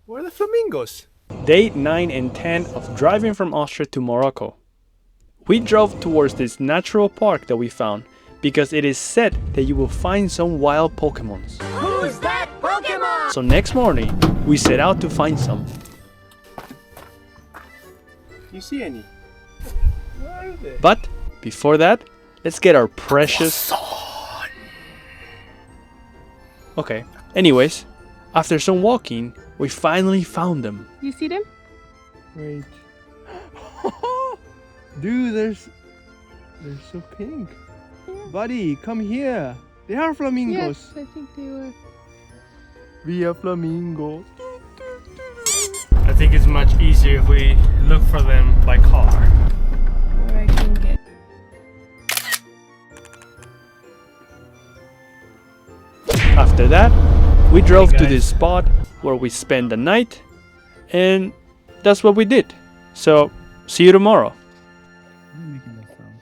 Where are the flamingos? Day 9 and 10 of driving from Austria to Morocco. We drove towards this natural park that we found because it is said that you will find some wild Pokemons. Who's that Pokemon? So next morning, we set out to find some. Do you see any? Where are they? But before that, let's get our precious... Okay, anyways, after some walking, we finally found them. You see them? Wait. Dude, they're so pink. Buddy, come here. They are flamingos. Yes, I think they were. We are flamingos. I think it's much easier if we look for them by car. Or I can get. After that, we drove to this spot where we spent the night, and that's what we did. So, see you tomorrow. Why are you making that sound?